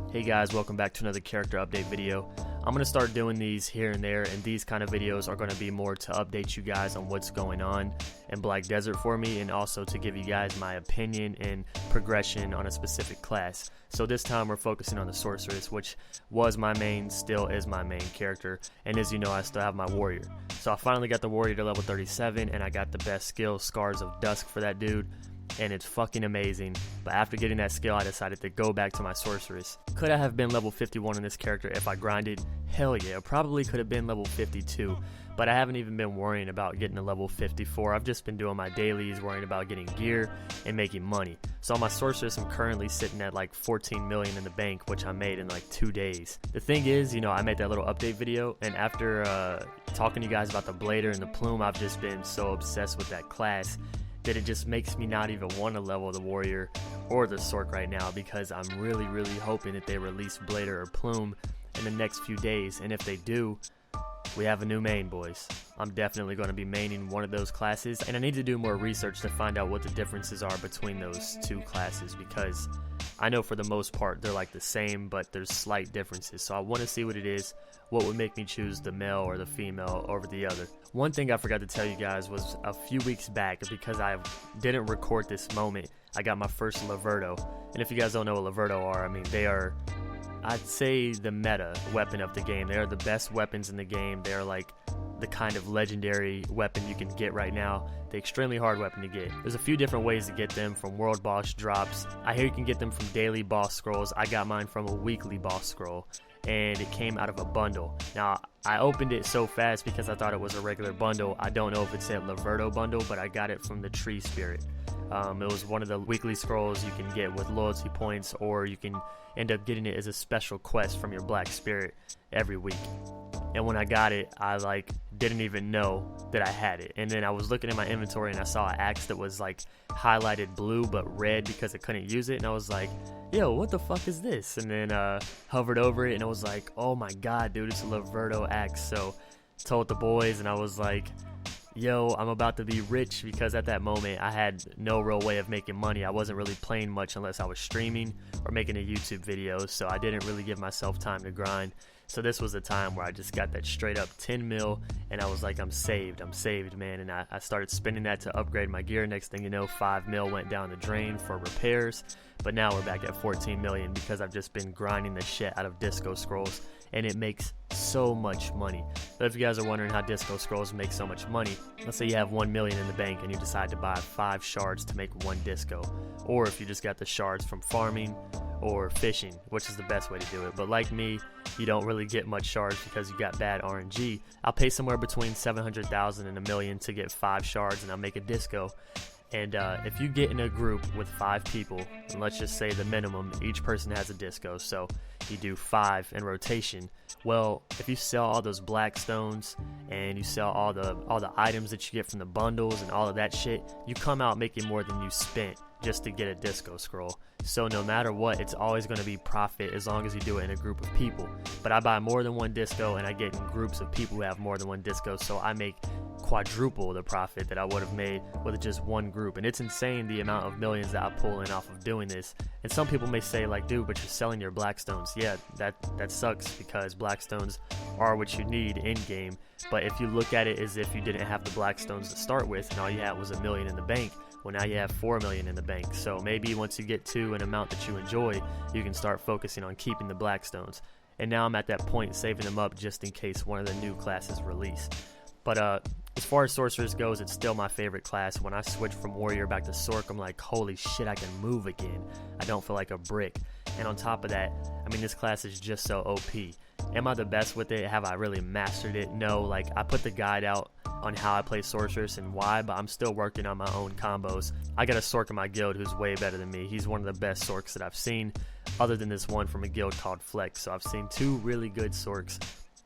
Hey guys, welcome back to another character update video. I'm going to start doing these here and there, and these kind of videos are going to be more to update you guys on what's going on in Black Desert for me, and also to give you guys my opinion and progression on a specific class. So this time we're focusing on the Sorceress, which was my main, still is my main character, and as you know I still have my warrior. So I finally got the warrior to level 37, and I got the best skill, Scars of Dusk, for that dude. And it's fucking amazing. But after getting that skill, I decided to go back to my Sorceress. Could I have been level 51 in this character if I grinded? Hell yeah, probably could have been level 52. But I haven't even been worrying about getting to level 54. I've just been doing my dailies, worrying about getting gear and making money. So on my Sorceress, I'm currently sitting at like 14 million in the bank, which I made in like 2 days. The thing is, you know, I made that little update video, and after talking to you guys about the Blader and the Plume, I've just been so obsessed with that class that it just makes me not even want to level the warrior or the Sorc right now, because I'm really hoping that they release Blader or Plume in the next few days. And if they do, we have a new main, boys. I'm definitely going to be maining one of those classes, and I need to do more research to find out what the differences are between those two classes, because I know for the most part they're like the same, but there's slight differences. So I want to see what it is, what would make me choose the male or the female over the other. One thing I forgot to tell you guys was a few weeks back, because I didn't record this moment, I got my first Laverto. And if you guys don't know what Laverto are, I mean, they are, I'd say, the meta weapon of the game. They are the best weapons in the game. They are like the kind of legendary weapon you can get right now. The extremely hard weapon to get. There's a few different ways to get them, from world boss drops. I hear you can get them from daily boss scrolls. I got mine from a weekly boss scroll, and it came out of a bundle. Now, I opened it so fast because I thought it was a regular bundle. I don't know if it said Laverto bundle, but I got it from the Tree Spirit. It was one of the weekly scrolls you can get with loyalty points, or you can end up getting it as a special quest from your Black Spirit every week. And when I got it, I didn't even know that I had it. And then I was looking at my inventory and I saw an axe that was like highlighted blue but red because I couldn't use it, and I was like, yo, what the fuck is this? And then hovered over it, and I was like, oh my god, dude, it's a Laverto axe. So told the boys, and I was like, yo, I'm about to be rich, because at that moment I had no real way of making money. I wasn't really playing much unless I was streaming or making a YouTube video, so I didn't really give myself time to grind. So this was the time where I just got that straight up 10 mil, and I was like, I'm saved, man. And I started spending that to upgrade my gear. Next thing you know, 5 mil went down the drain for repairs. But now we're back at 14 million because I've just been grinding the shit out of disco scrolls, and it makes so much money. But if you guys are wondering how disco scrolls make so much money, let's say you have 1 million in the bank and you decide to buy 5 shards to make 1 disco, or if you just got the shards from farming or fishing, which is the best way to do it. But like me, you don't really get much shards because you got bad RNG. I'll pay somewhere between 700,000 and $1 million to get 5 shards, and I'll make a disco. And if you get in a group with 5 people, and let's just say the minimum, each person has a disco, so you do 5 in rotation. Well, if you sell all those black stones and you sell all the items that you get from the bundles and all of that shit, you come out making more than you spent just to get a disco scroll. So no matter what, it's always going to be profit as long as you do it in a group of people. But I buy more than 1 disco, and I get in groups of people who have more than 1 disco, so I make quadruple the profit that I would have made with just 1 group. And it's insane the amount of millions that I pull in off of doing this. And some people may say, like, dude, but you're selling your black stones. Yeah, that sucks, because black stones are what you need in game. But if you look at it as if you didn't have the black stones to start with and all you had was $1 million in the bank, well, now you have 4 million in the bank. So maybe once you get to an amount that you enjoy, you can start focusing on keeping the black stones. And now I'm at that point saving them up just in case one of the new classes release. But as far as Sorceress goes, it's still my favorite class. When I switch from Warrior back to Sorc, I'm like, holy shit, I can move again. I don't feel like a brick. And on top of that, I mean, this class is just so OP. Am I the best with it? Have I really mastered it? No, like, I put the guide out on how I play Sorceress and why, but I'm still working on my own combos. I got a Sorc in my guild who's way better than me. He's one of the best Sorcs that I've seen, other than this one from a guild called Flex. So I've seen 2 really good Sorcs.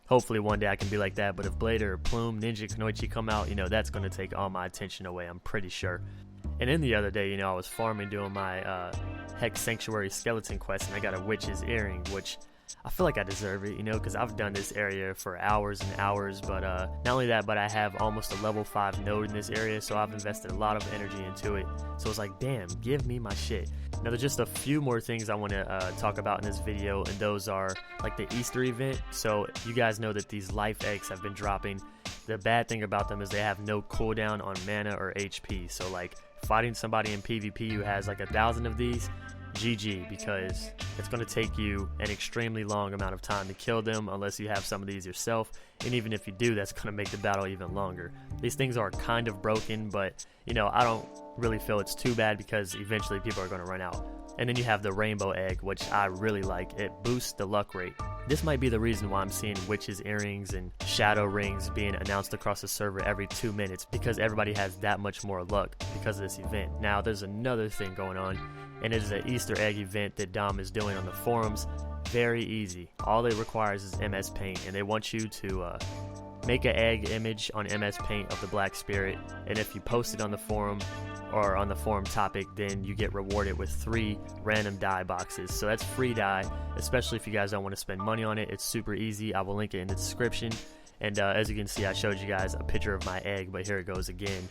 Hopefully one day I can be like that, but if Blader or Plume, Ninja, Kunoichi come out, you know, that's going to take all my attention away, I'm pretty sure. And then the other day, you know, I was farming doing my Hex Sanctuary Skeleton quest, and I got a Witch's Earring, which I feel like I deserve it, you know, because I've done this area for hours and hours. But not only that, but I have almost a level 5 node in this area, so I've invested a lot of energy into it. So it's like, damn, give me my shit. Now there's just a few more things I want to talk about in this video, and those are like the Easter event. So you guys know that these life eggs have been dropping. The bad thing about them is they have no cooldown on mana or HP. So like fighting somebody in PvP who has like 1,000 of these, GG, because it's going to take you an extremely long amount of time to kill them unless you have some of these yourself, and even if you do, that's going to make the battle even longer. These things are kind of broken, but you know, I don't really feel it's too bad because eventually people are going to run out. And then you have the rainbow egg, which I really like. It boosts the luck rate. This might be the reason why I'm seeing witches earrings and shadow rings being announced across the server every 2 minutes, because everybody has that much more luck because of this event. Now there's another thing going on, and it is an Easter egg event that Dom is doing on the forums. Very easy. All it requires is MS Paint, and they want you to make an egg image on MS Paint of the Black Spirit, and if you post it on the forum or on the forum topic, then you get rewarded with 3 random dye boxes. So that's free dye, especially if you guys don't want to spend money on it. It's super easy. I will link it in the description. And as you can see, I showed you guys a picture of my egg, but here it goes again.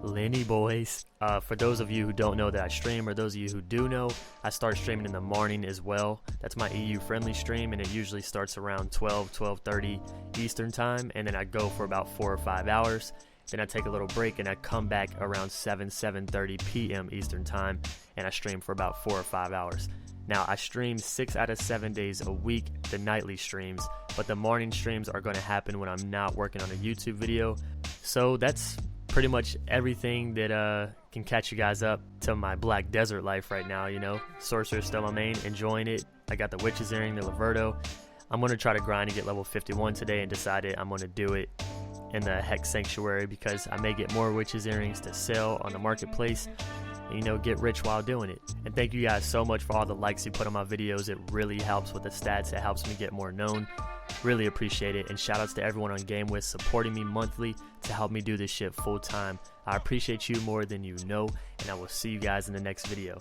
Lenny boys. For those of you who don't know that I stream, or those of you who do know, I start streaming in the morning as well. That's my EU friendly stream, and it usually starts around 12:30 Eastern time, and then I go for about 4 or 5 hours. Then I take a little break and I come back around 7:30 p.m. Eastern time, and I stream for about 4 or 5 hours. Now I stream 6 out of 7 days a week, the nightly streams, but the morning streams are going to happen when I'm not working on a YouTube video. So that's pretty much everything that can catch you guys up to my Black Desert life right now. You know, Sorceress still my main, enjoying it. I got the witch's earring, the Laverto. I'm going to try to grind and get level 51 today, and decided I'm going to do it in the Hex Sanctuary because I may get more witches earrings to sell on the marketplace and, you know, get rich while doing it. And thank you guys so much for all the likes you put on my videos. It really helps with the stats. It helps me get more known. Really appreciate it. And shout outs to everyone on Game With supporting me monthly to help me do this shit full time. I appreciate you more than you know, and I will see you guys in the next video.